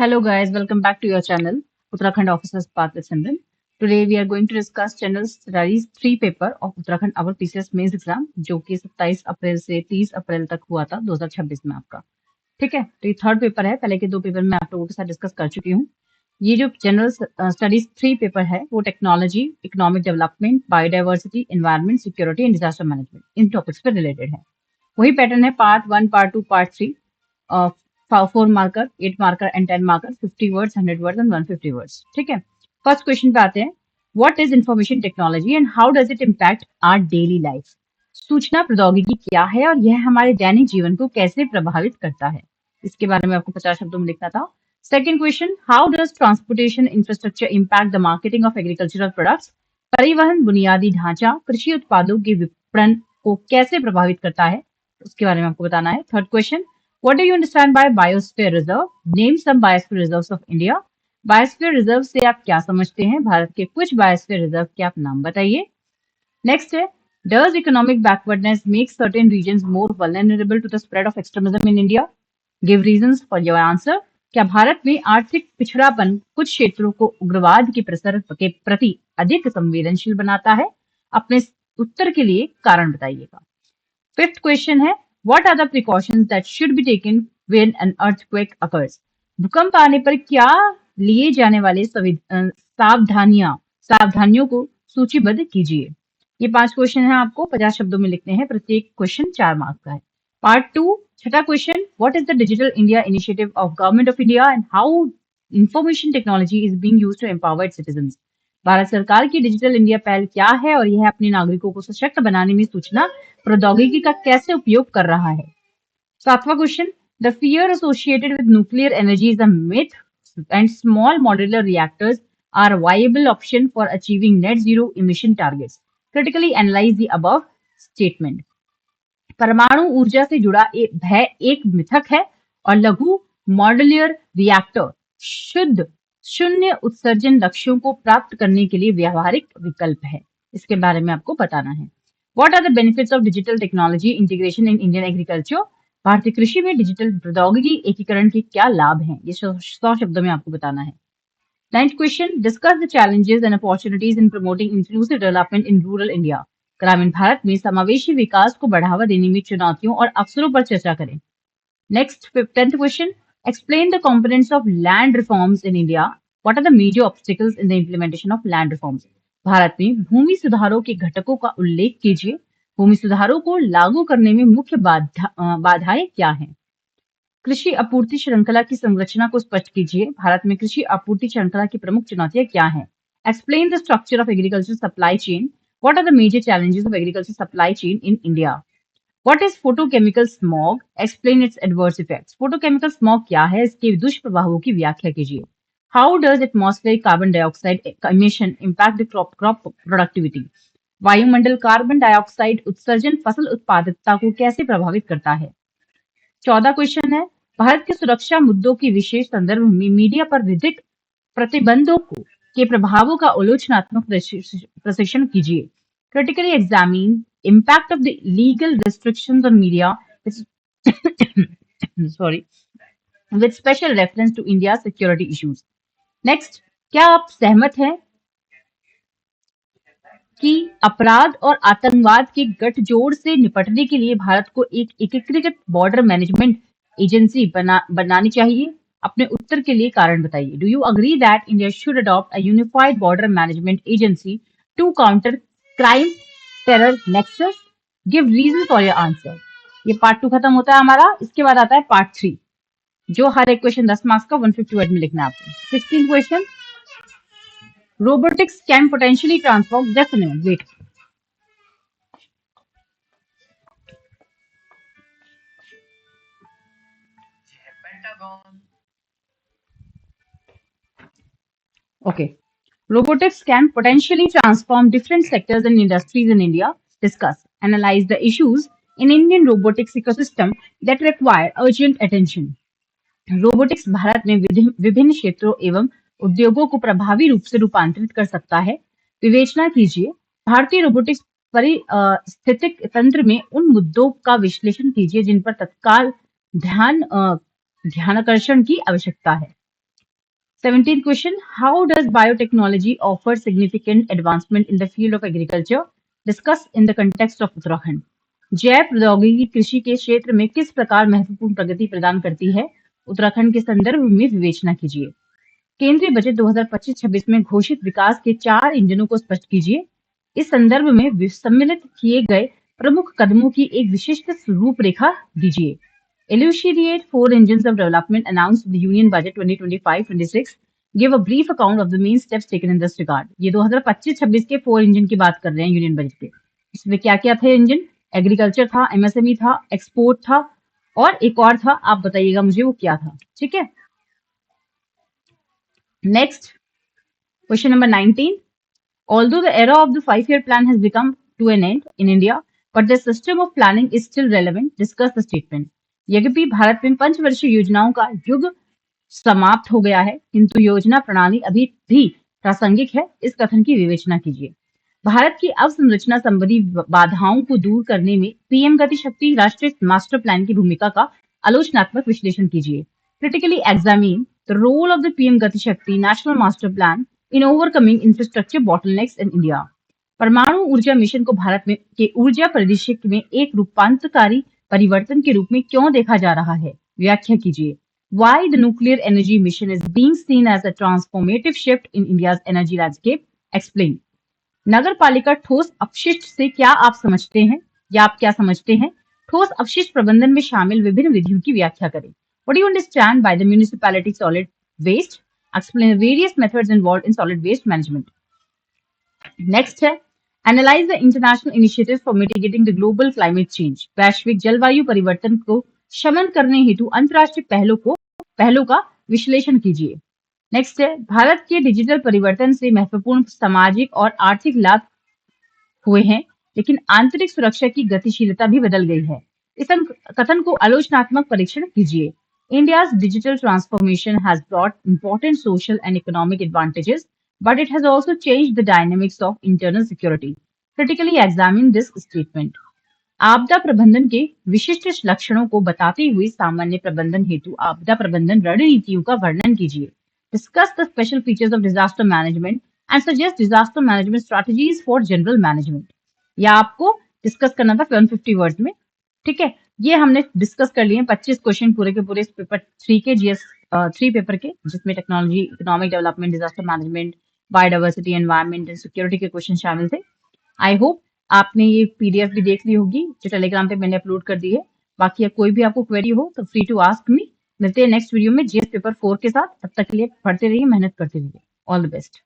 Hello guys, welcome back to your channel, Uttarakhand Officers Path with Simran. Today we are going to discuss General Studies 3 paper of Uttarakhand Our PCS Mains Exam जो कि 27 अप्रैल से 30 अप्रैल तक हुआ था 2026 में आपका। ठीक है, तो ये थर्ड पेपर है। पहले के दो पेपर मैं आप लोगों के साथ डिस्कस कर चुकी हूँ। ये जो जनरल स्टडीज 3 पेपर है वो technology, economic development, biodiversity, environment, security and disaster management इन टॉपिक्स पर रिलेटेड है। वही पैटर्न है, part 1, part 2, part 3, 4 marker, 8 marker and 10 marker, 50 words, 100 words and 150 words. ठीक है, फर्स्ट क्वेश्चन पे आते हैं। What is information technology and how does it impact our daily life? सूचना प्रौद्योगिकी क्या है और यह हमारे दैनिक जीवन को कैसे प्रभावित करता है? इसके बारे में आपको 50 शब्दों में लिखना था। Second question, how does transportation infrastructure impact the marketing of agricultural products? परिवहन बुनियादी ढांचा कृषि उत्पादों के विपणन को कैसे प्रभावित करता है? उसके बारे में आपको बताना है। Third question, what do you understand by biosphere reserve? Name some biosphere reserves of India. Biosphere reserve से आप क्या समझते हैं? भारत के कुछ बायोस्फीयर रिजर्व के आप नाम बताइए। नेक्स्ट है, does economic backwardness make certain regions more vulnerable to the spread of extremism in India? Give reasons for your answer. क्या भारत में आर्थिक पिछड़ापन कुछ क्षेत्रों को उग्रवाद के प्रसार के प्रति अधिक संवेदनशील बनाता है? अपने उत्तर के लिए कारण बताइएगा। फिफ्थ क्वेश्चन है, what are the precautions that should be taken when an earthquake occurs? भूकंप आने पर क्या लिए जाने वाले सावधानियों को सूचीबद्ध कीजिए। ये 5 क्वेश्चन है, आपको 50 शब्दों में लिखने हैं। प्रत्येक क्वेश्चन 4 मार्क का है। पार्ट 2, छठा question, what is the digital India initiative of government of India and how information technology is being used to empower its citizens? Bharat सरकार की डिजिटल इंडिया पहल क्या है और यह अपने नागरिकों को सशक्त बनाने में सूचना प्रौद्योगिकी का कैसे उपयोग कर रहा है? सातवां question, the fear associated with nuclear energy is a myth and small modular reactors are viable option for achieving net zero emission targets. Critically analyse the above statement. परमाणु ऊर्जा से जुड़ा भय एक मिथक है और लघु मॉड्यूलर रिएक्टर शुद्ध शून्य उत्सर्जन लक्ष्यों को प्राप्त करने के लिए व्यावहारिक विकल्प है। इसके बारे में आपको बताना है। What are the benefits of digital technology integration in Indian agriculture? भारतीय कृषि में डिजिटल प्रौद्योगिकी एकीकरण के क्या लाभ हैं? ये 100 शब्दों में आपको बताना है। Ninth question, discuss the challenges and opportunities in promoting inclusive development in rural India. ग्रामीण भारत में समावेशी विकास को बढ़ावा देने में चुनौतियों और अवसरों पर चर्चा करें। Next 10th question, explain the components of land reforms in India. What are the major obstacles in the implementation of land reforms? Bharat में भूमि सुधारों के घटकों का उल्लेख कीजिए। भूमि सुधारों को लागू करने में मुख्य बाधाएं क्या हैं? कृषि आपूर्ति श्रृंखला की संरचना को स्पष्ट कीजिए। भारत में कृषि आपूर्ति श्रृंखला की प्रमुख चुनौतियां क्या हैं? Explain the structure of agriculture supply chain. What are the major challenges of agriculture supply chain in India? What is photochemical smog? Explain its adverse effects. Photochemical smog क्या है? इसके दुष्प्रभावों की व्याख्या कीजिए। How does atmospheric carbon dioxide emission impact the crop productivity? वायुमंडल carbon dioxide उत्सर्जन फसल उत्पादकता को कैसे प्रभावित करता है? 14 क्वेश्चन है, भारत के सुरक्षा मुद्दों के विशेष संदर्भ में मीडिया पर विधिक प्रतिबंधों के प्रभावों का आलोचनात्मक प्रशिक्षण कीजिए। Critically examine impact of the legal restrictions on media sorry, with special reference to India's security issues. Next, क्या आप सहमत हैं कि अपराध और आतंकवाद के गठजोड़ से निपटने के लिए भारत को एक एकीकृत बॉर्डर मैनेजमेंट एजेंसी बनानी चाहिए? अपने उत्तर के लिए कारण बताइए। Do you agree that India should adopt a unified border management agency to counter crime terror nexus? Give reason for your answer. ये पार्ट 2 खत्म होता है हमारा। इसके बाद आता है पार्ट 3, जो हर एक क्वेश्चन 10 मार्क्स का 150 वर्ड में लिखना है आपको। 16 question, robotics can potentially transform definitely. Wait. Okay. Robotics can potentially transform different sectors and industries in India. Discuss. Analyze the issues in Indian robotics ecosystem that require urgent attention. Robotics Bharat में विभिन्न क्षेत्रों एवं उद्योगों को प्रभावी रूप से रूपांतरित कर सकता है। विवेचना कीजिए। भारतीय रोबोटिक्स पारिस्थितिक तंत्र में उन मुद्दों का विश्लेषण कीजिए जिन पर तत्काल ध्यानाकर्षण की आवश्यकता है। 17th question, how does biotechnology offer significant advancement in the field of agriculture? Discuss in the context of Uttarakhand. जैव प्रौद्योगिकी कृषि के क्षेत्र में किस प्रकार महत्वपूर्ण प्रगति प्रदान करती है? उत्तराखंड के संदर्भ में विवेचना कीजिए। केंद्रीय बजट 2025-26 में घोषित विकास के 4 इंजनों को स्पष्ट कीजिए। इस संदर्भ में सम्मिलित किए गए प्रमुख कदमों की एक विशिष्ट रूपरेखा दीजिए। Elucidate 4 engines of development announced in the Union Budget 2025-26. Give a brief account of the main steps taken in this regard. ये 2025-26 के 4 इंजन की बात कर रहे हैं यूनियन बजट पे। इसमें क्या क्या थे इंजन? एग्रीकल्चर था, एमएसएमई था, एक्सपोर्ट था और एक और था, आप बताइएगा मुझे वो क्या था। ठीक है, next question number 19. Although the era of the 5-year plan has become to an end in India, but the system of planning is still relevant. Discuss the statement. यद्यपि भारत में पंचवर्षीय योजनाओं का युग समाप्त हो गया है, किंतु योजना प्रणाली अभी भी प्रासंगिक है। इस कथन की विवेचना कीजिए। भारत की अवसंरचना संबंधी बाधाओं को दूर करने में पीएम गति शक्ति राष्ट्रीय मास्टर प्लान की भूमिका का आलोचनात्मक विश्लेषण कीजिए। Critically examine the role of the PM Gati Shakti national master plan in overcoming infrastructure bottlenecks in India. परमाणु ऊर्जा मिशन को भारत में के ऊर्जा परिदृश्य में एक रूपांतरकारी परिवर्तन के रूप में क्यों देखा जा रहा है? व्याख्या कीजिए। Why the nuclear energy mission is being seen as a transformative shift in India's energy landscape? Explain. नगर पालिका ठोस अपशिष्ट से क्या आप समझते हैं या आप क्या समझते हैं? ठोस अपशिष्ट प्रबंधन में शामिल विभिन्न विधियों की व्याख्या करें। What do you understand by the municipality solid waste? Explain the various methods involved in solid waste management. Next है, Analyze the international initiatives for mitigating the global climate change. वैश्विक जलवायु परिवर्तन को शमन करने हेतु अंतर्राष्ट्रीय पहलों का विश्लेषण कीजिए। नेक्स्ट है, भारत के डिजिटल परिवर्तन से महत्वपूर्ण सामाजिक और आर्थिक लाभ हुए हैं, लेकिन आंतरिक सुरक्षा की गतिशीलता भी बदल गई है। इस कथन को आलोचनात्मक परीक्षण कीजिए। India's digital transformation has brought important social and economic advantages, but it has also changed the dynamics of internal security. Critically examine this statement. आपदा प्रबंधन के विशिष्ट लक्षणों को बताते हुए सामान्य प्रबंधन हेतु आपदा प्रबंधन रणनीतियों का वर्णन कीजिए। Discuss the special features of disaster management and suggest disaster management strategies for general management. या आपको डिस्कस करना था 150 वर्ड में। ठीक है, ये हमने डिस्कस कर लिए 25 क्वेश्चन पूरे के पूरे पेपर 3 के जीएस 3 पेपर के, जिसमें technology, economic development, disaster management, biodiversity, environment and security के क्वेश्चन शामिल थे। आई होप आपने ये पीडीएफ भी देख ली होगी जो टेलीग्राम पे मैंने अपलोड कर दी है। बाकी कोई भी आपको क्वेरी हो तो फ्री टू आस्क मी। मिलते हैं नेक्स्ट वीडियो में जीएस पेपर 4 के साथ। तब तक के लिए पढ़ते रहिए, मेहनत करते रहिए। All the best.